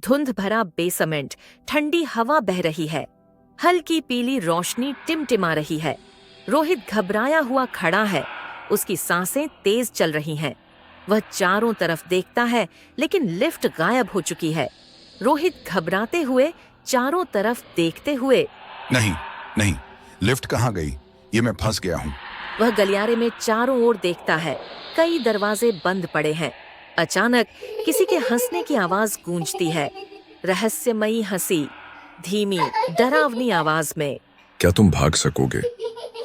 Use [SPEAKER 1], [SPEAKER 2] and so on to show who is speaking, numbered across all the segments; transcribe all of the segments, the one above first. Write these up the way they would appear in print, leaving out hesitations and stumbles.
[SPEAKER 1] धुंध भरा बेसमेंट, ठंडी हवा बह रही है, हल्की पीली रोशनी टिमटिमा रही है। रोहित घबराया हुआ खड़ा है, उसकी सांसें तेज चल रही हैं। वह चारों तरफ देखता है, लेकिन लिफ्ट गायब हो चुकी है। रोहित घबराते हुए चारों तरफ देखते हुए,
[SPEAKER 2] नहीं नहीं, लिफ्ट कहाँ गई? ये मैं फंस गया हूँ।
[SPEAKER 1] वह गलियारे में चारों ओर देखता है। कई दरवाजे बंद पड़े हैं। अचानक किसी के हंसने की आवाज गूंजती है, रहस्यमयी हंसी, धीमी डरावनी आवाज में।
[SPEAKER 3] क्या तुम भाग सकोगे?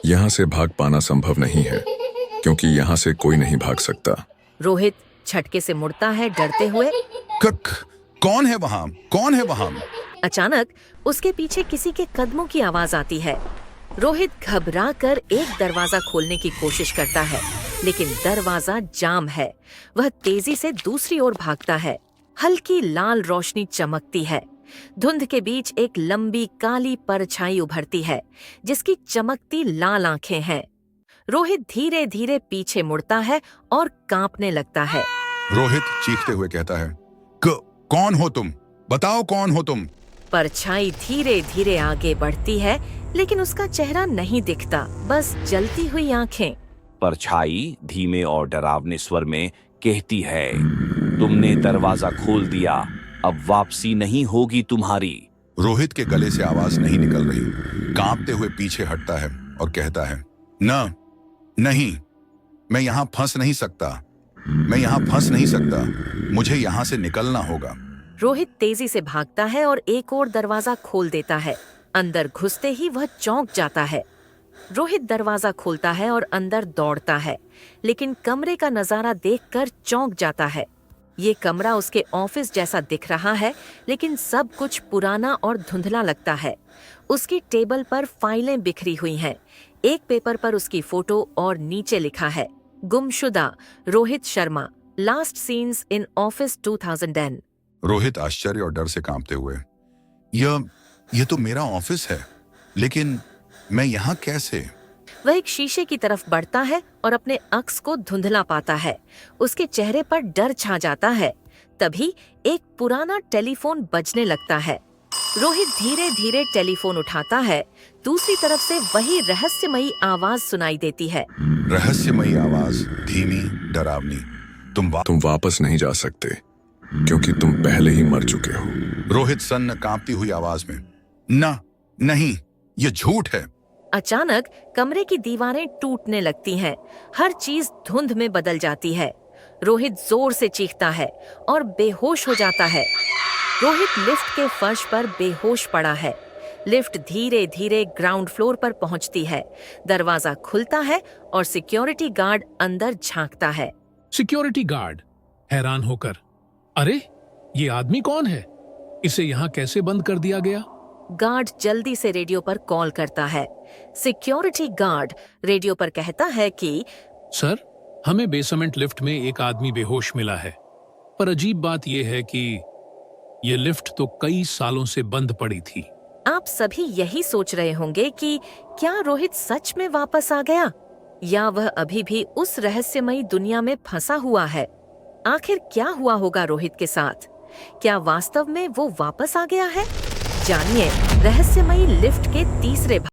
[SPEAKER 3] यहाँ से भाग पाना संभव नहीं है, क्योंकि यहाँ से कोई नहीं भाग सकता।
[SPEAKER 1] रोहित झटके से मुड़ता है, डरते हुए।
[SPEAKER 2] कौन है वहाँ? कौन है वहाँ?
[SPEAKER 1] अचानक उसके पीछे किसी के कदमों की आवाज आती है। रोहित घबरा कर एक दरवाजा खोलने की कोशिश करता है, लेकिन दरवाजा जाम है। वह तेजी से दूसरी ओर भागता है। हल्की लाल रोशनी चमकती है। धुंध के बीच एक लंबी काली परछाई उभरती है, जिसकी चमकती लाल आंखें हैं। रोहित धीरे धीरे पीछे मुड़ता है और कांपने लगता है।
[SPEAKER 2] रोहित चीखते हुए कहता है, कौन हो तुम? बताओ कौन हो तुम?
[SPEAKER 1] परछाई धीरे धीरे आगे बढ़ती है, लेकिन उसका चेहरा नहीं दिखता, बस जलती हुई आंखें।
[SPEAKER 4] परछाई धीमे और डरावने स्वर में कहती है, तुमने दरवाजा खोल दिया, अब वापसी नहीं होगी तुम्हारी।
[SPEAKER 2] रोहित के गले से आवाज नहीं निकल रही। कांपते हुए पीछे हटता है और कहता है, नहीं, मैं यहाँ फंस नहीं सकता। मैं यहाँ फंस नहीं सकता। मुझे यहाँ से निकलना होगा।
[SPEAKER 1] रोहित तेजी से भागता है और एक और दरवाजा खोल देता है। अंदर घुसते ही वह चौंक जाता है। रोहित दरवाजा खोलता है और अंदर दौड़ता है, लेकिन कमरे का नजारा देखकर चौंक जाता है। ये कमरा उसके ऑफिस जैसा दिख रहा है, लेकिन सब कुछ पुराना और धुंधला लगता है। उसकी टेबल पर फाइलें बिखरी हुई हैं। एक पेपर पर उसकी फोटो और नीचे लिखा है, गुमशुदा Rohit Sharma, last scenes in office 2010।
[SPEAKER 2] Rohit आश्चर्य और डर से कांपते हुए, यह तो मेरा ऑफिस है, लेकिन मैं यहाँ कैसे?
[SPEAKER 1] वह एक शीशे की तरफ बढ़ता है और अपने अक्स को धुंधला पाता है। उसके चेहरे पर डर छा जाता है। तभी एक पुराना टेलीफोन बजने लगता है। रोहित धीरे धीरे टेलीफोन उठाता है। दूसरी तरफ से वही रहस्यमयी आवाज सुनाई देती है।
[SPEAKER 2] रहस्यमयी आवाज, धीमी, डरावनी।
[SPEAKER 3] तुम वापस नहीं जा सकते, क्योंकि तुम पहले ही मर चुके हो।
[SPEAKER 2] रोहित सन्न कांपती हुई आवाज में, नहीं, ये झूठ है।
[SPEAKER 1] अचानक कमरे की दीवारें टूटने लगती हैं। हर चीज धुंध में बदल जाती है। रोहित जोर से चीखता है और बेहोश हो जाता है। रोहित लिफ्ट के फर्श पर बेहोश पड़ा है। लिफ्ट धीरे धीरे ग्राउंड फ्लोर पर पहुंचती है। दरवाजा खुलता है और सिक्योरिटी गार्ड अंदर झांकता है।
[SPEAKER 5] सिक्योरिटी गार्ड हैरान होकर, अरे ये आदमी कौन है? इसे यहाँ कैसे बंद कर दिया गया?
[SPEAKER 1] गार्ड जल्दी से रेडियो पर कॉल करता है। सिक्योरिटी गार्ड रेडियो पर कहता है कि
[SPEAKER 5] सर, हमें बेसमेंट लिफ्ट में एक आदमी बेहोश मिला है, पर अजीब बात यह है कि ये लिफ्ट तो कई सालों से बंद पड़ी थी।
[SPEAKER 1] आप सभी यही सोच रहे होंगे कि क्या रोहित सच में वापस आ गया, या वह अभी भी उस रहस्यमयी दुनिया में फंसा हुआ है। आखिर क्या हुआ होगा रोहित के साथ? क्या वास्तव में वो वापस आ गया है? जानिए रहस्यमयी लिफ्ट के तीसरे